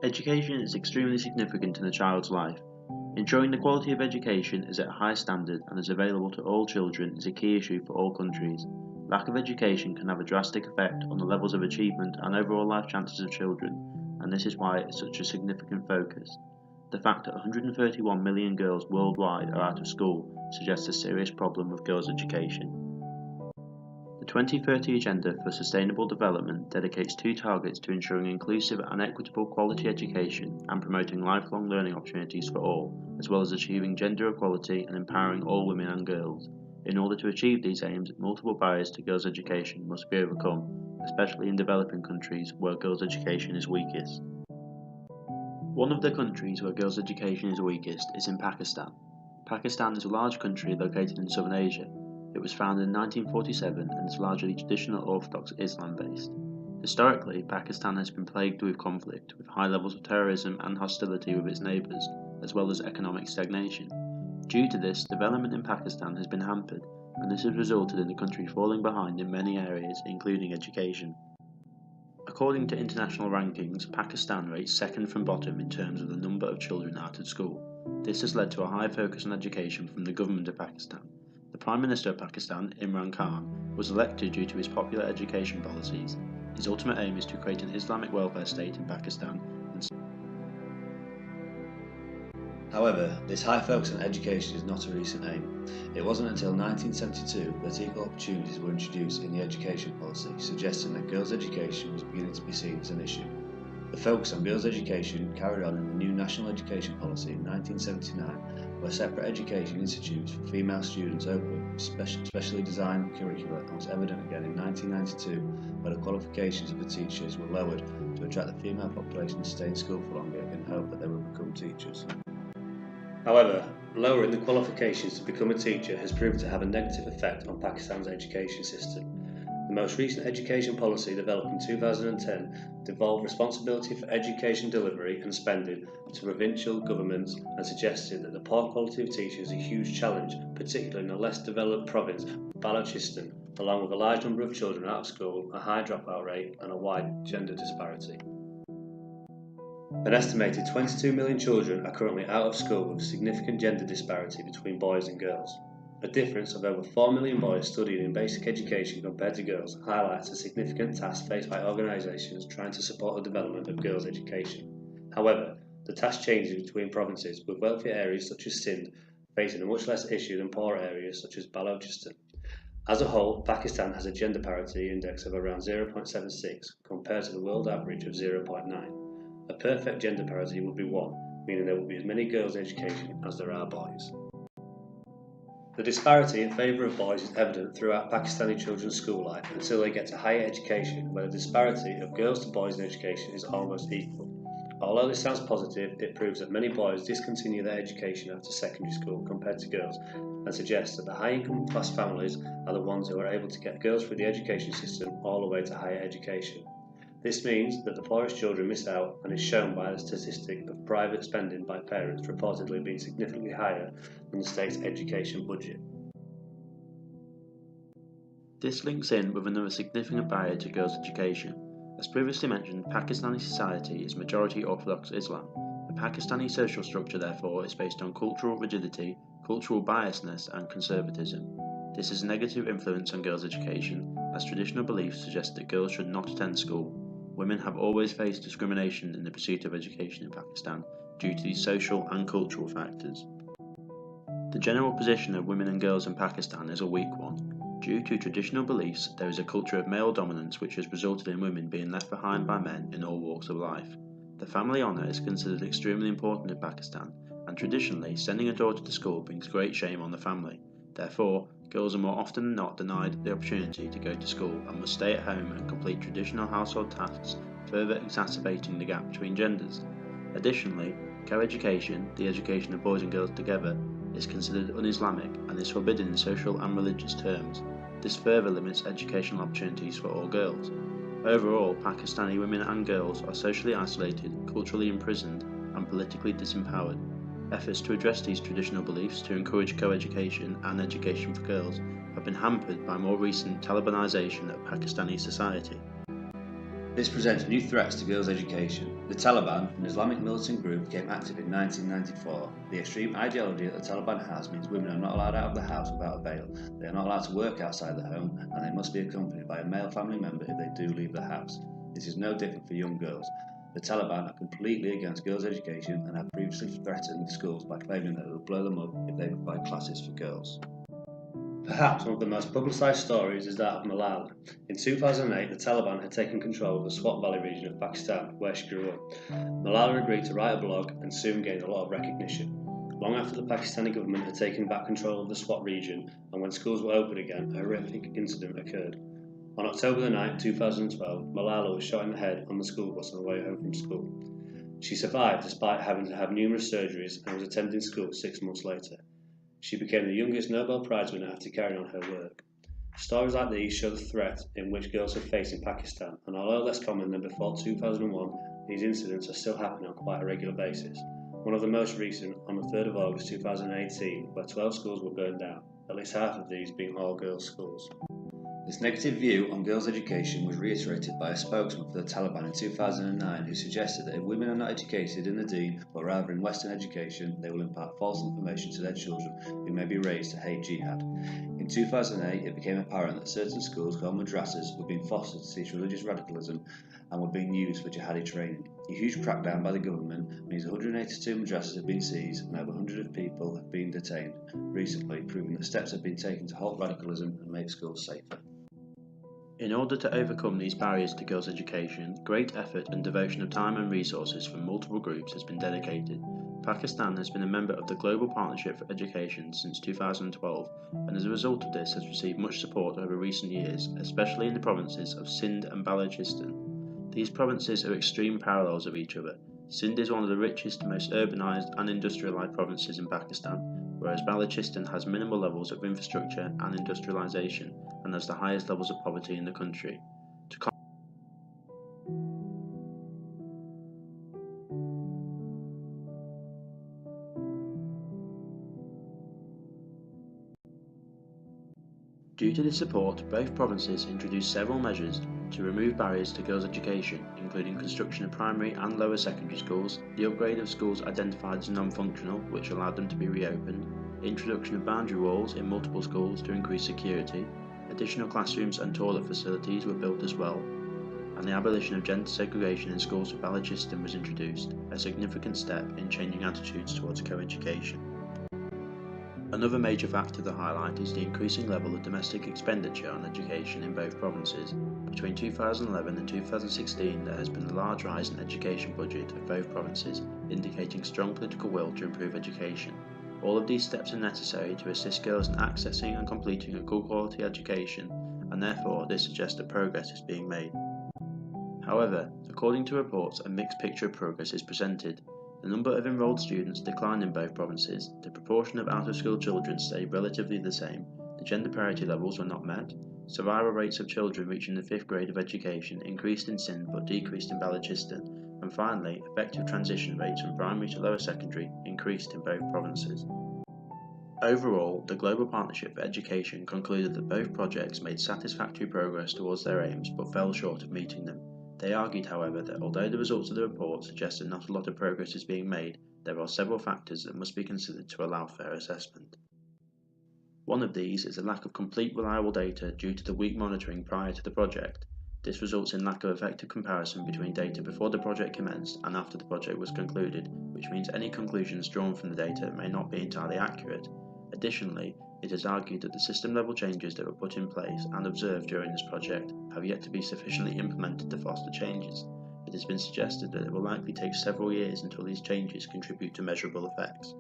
Education is extremely significant in a child's life. Ensuring the quality of education is at a high standard and is available to all children is a key issue for all countries. Lack of education can have a drastic effect on the levels of achievement and overall life chances of children, and this is why it's such a significant focus. The fact that 131 million girls worldwide are out of school suggests a serious problem with girls' education. The 2030 Agenda for Sustainable Development dedicates two targets to ensuring inclusive and equitable quality education and promoting lifelong learning opportunities for all, as well as achieving gender equality and empowering all women and girls. In order to achieve these aims, multiple barriers to girls' education must be overcome, especially in developing countries where girls' education is weakest. One of the countries where girls' education is weakest is in Pakistan. Pakistan is a large country located in southern Asia. It was founded in 1947 and is largely traditional Orthodox Islam based. Historically, Pakistan has been plagued with conflict, with high levels of terrorism and hostility with its neighbours, as well as economic stagnation. Due to this, development in Pakistan has been hampered, and this has resulted in the country falling behind in many areas, including education. According to international rankings, Pakistan rates second from bottom in terms of the number of children out of school. This has led to a high focus on education from the government of Pakistan. The Prime Minister of Pakistan, Imran Khan, was elected due to his popular education policies. His ultimate aim is to create an Islamic welfare state in Pakistan. However, this high focus on education is not a recent aim. It wasn't until 1972 that equal opportunities were introduced in the education policy, suggesting that girls' education was beginning to be seen as an issue. The focus on girls' education carried on in the new National Education Policy in 1979, where separate education institutes for female students opened specially designed curricula, and was evident again in 1992, where the qualifications of the teachers were lowered to attract the female population to stay in school for longer in the hope that they would become teachers. However, lowering the qualifications to become a teacher has proved to have a negative effect on Pakistan's education system. The most recent education policy, developed in 2010, devolved responsibility for education delivery and spending to provincial governments and suggested that the poor quality of teachers is a huge challenge, particularly in a less developed province, Balochistan, along with a large number of children out of school, a high dropout rate and a wide gender disparity. An estimated 22 million children are currently out of school with a significant gender disparity between boys and girls. A difference of over 4 million boys studying in basic education compared to girls highlights a significant task faced by organisations trying to support the development of girls' education. However, the task changes between provinces, with wealthier areas such as Sindh facing a much less issue than poorer areas such as Balochistan. As a whole, Pakistan has a gender parity index of around 0.76 compared to the world average of 0.9. A perfect gender parity would be 1, meaning there will be as many girls in education as there are boys. The disparity in favour of boys is evident throughout Pakistani children's school life until they get to higher education, where the disparity of girls to boys in education is almost equal. Although this sounds positive, it proves that many boys discontinue their education after secondary school compared to girls, and suggests that the high-income class families are the ones who are able to get girls through the education system all the way to higher education. This means that the poorest children miss out, and is shown by the statistic of private spending by parents reportedly being significantly higher than the state's education budget. This links in with another significant barrier to girls' education. As previously mentioned, Pakistani society is majority Orthodox Islam. The Pakistani social structure, therefore, is based on cultural rigidity, cultural biasness, and conservatism. This has a negative influence on girls' education, as traditional beliefs suggest that girls should not attend school. Women have always faced discrimination in the pursuit of education in Pakistan due to these social and cultural factors. The general position of women and girls in Pakistan is a weak one. Due to traditional beliefs, there is a culture of male dominance which has resulted in women being left behind by men in all walks of life. The family honour is considered extremely important in Pakistan, and traditionally, sending a daughter to school brings great shame on the family. Therefore, girls are more often than not denied the opportunity to go to school and must stay at home and complete traditional household tasks, further exacerbating the gap between genders. Additionally, co-education, the education of boys and girls together, is considered un-Islamic and is forbidden in social and religious terms. This further limits educational opportunities for all girls. Overall, Pakistani women and girls are socially isolated, culturally imprisoned, and politically disempowered. Efforts to address these traditional beliefs to encourage co-education and education for girls have been hampered by more recent Talibanization of Pakistani society. This presents new threats to girls' education. The Taliban, an Islamic militant group, became active in 1994. The extreme ideology that the Taliban has means women are not allowed out of the house without a veil, they are not allowed to work outside the home, and they must be accompanied by a male family member if they do leave the house. This is no different for young girls. The Taliban are completely against girls' education and have previously threatened schools by claiming that they will blow them up if they provide classes for girls. Perhaps one of the most publicised stories is that of Malala. In 2008, the Taliban had taken control of the Swat Valley region of Pakistan, where she grew up. Malala agreed to write a blog and soon gained a lot of recognition. Long after the Pakistani government had taken back control of the Swat region and when schools were open again, a horrific incident occurred. On October 9, 2012, Malala was shot in the head on the school bus on the way home from school. She survived despite having to have numerous surgeries and was attending school 6 months later. She became the youngest Nobel Prize winner after carrying on her work. Stories like these show the threat in which girls have faced in Pakistan, and although less common than before 2001, these incidents are still happening on quite a regular basis. One of the most recent, on the 3rd of August 2018, where 12 schools were burned down, at least half of these being all-girls schools. This negative view on girls' education was reiterated by a spokesman for the Taliban in 2009 who suggested that if women are not educated in the deen but rather in Western education, they will impart false information to their children who may be raised to hate jihad. In 2008, it became apparent that certain schools called madrasas were being fostered to teach religious radicalism and were being used for jihadi training. A huge crackdown by the government means 182 madrasas have been seized and over 100 people have been detained recently, proving that steps have been taken to halt radicalism and make schools safer. In order to overcome these barriers to girls' education, great effort and devotion of time and resources from multiple groups has been dedicated. Pakistan has been a member of the Global Partnership for Education since 2012, and as a result of this has received much support over recent years, especially in the provinces of Sindh and Balochistan. These provinces are extreme parallels of each other. Sindh is one of the richest, most urbanised and industrialised provinces in Pakistan, whereas Balochistan has minimal levels of infrastructure and industrialisation and has the highest levels of poverty in the country. Due to this support, both provinces introduced several measures to remove barriers to girls' education, including construction of primary and lower secondary schools, the upgrade of schools identified as non-functional, which allowed them to be reopened, introduction of boundary walls in multiple schools to increase security, additional classrooms and toilet facilities were built as well, and the abolition of gender segregation in schools of Balochistan was introduced, a significant step in changing attitudes towards co-education. Another major factor to highlight is the increasing level of domestic expenditure on education in both provinces. Between 2011 and 2016 there has been a large rise in education budget of both provinces, indicating strong political will to improve education. All of these steps are necessary to assist girls in accessing and completing a good quality education, and therefore this suggests that progress is being made. However, according to reports, a mixed picture of progress is presented. The number of enrolled students declined in both provinces, the proportion of out-of-school children stayed relatively the same, the gender parity levels were not met, survival rates of children reaching the 5th grade of education increased in Sindh but decreased in Balochistan, and finally, effective transition rates from primary to lower secondary increased in both provinces. Overall, the Global Partnership for Education concluded that both projects made satisfactory progress towards their aims but fell short of meeting them. They argued, however, that although the results of the report suggest that not a lot of progress is being made, there are several factors that must be considered to allow fair assessment. One of these is a lack of complete reliable data due to the weak monitoring prior to the project. This results in lack of effective comparison between data before the project commenced and after the project was concluded, which means any conclusions drawn from the data may not be entirely accurate. Additionally, it is argued that the system-level changes that were put in place and observed during this project have yet to be sufficiently implemented to foster changes. It has been suggested that it will likely take several years until these changes contribute to measurable effects.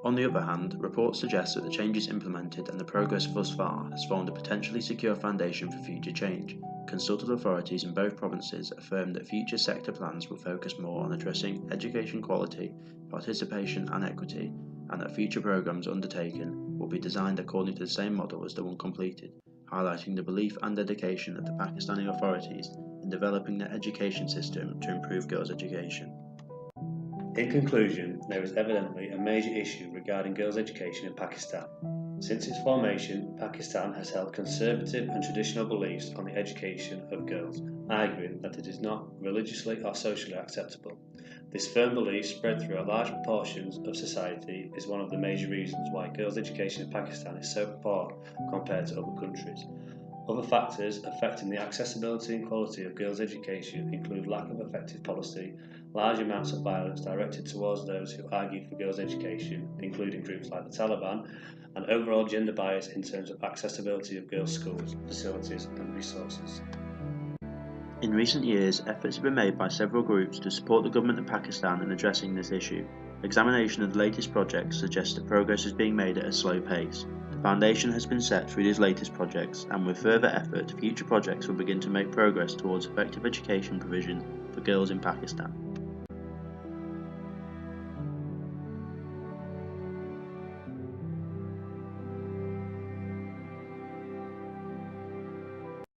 On the other hand, reports suggest that the changes implemented and the progress thus far has formed a potentially secure foundation for future change. Consulted authorities in both provinces affirm that future sector plans will focus more on addressing education quality, participation and equity, and that future programs undertaken will be designed according to the same model as the one completed, highlighting the belief and dedication of the Pakistani authorities in developing their education system to improve girls' education. In conclusion, there is evidently a major issue regarding girls' education in Pakistan. Since its formation, Pakistan has held conservative and traditional beliefs on the education of girls, arguing that it is not religiously or socially acceptable. This firm belief, spread through a large proportions of society, is one of the major reasons why girls' education in Pakistan is so poor compared to other countries. Other factors affecting the accessibility and quality of girls' education include lack of effective policy, large amounts of violence directed towards those who argue for girls' education, including groups like the Taliban, and overall gender bias in terms of accessibility of girls' schools, facilities and resources. In recent years, efforts have been made by several groups to support the government of Pakistan in addressing this issue. Examination of the latest projects suggests that progress is being made at a slow pace. The foundation has been set through these latest projects, and with further effort, future projects will begin to make progress towards effective education provision for girls in Pakistan.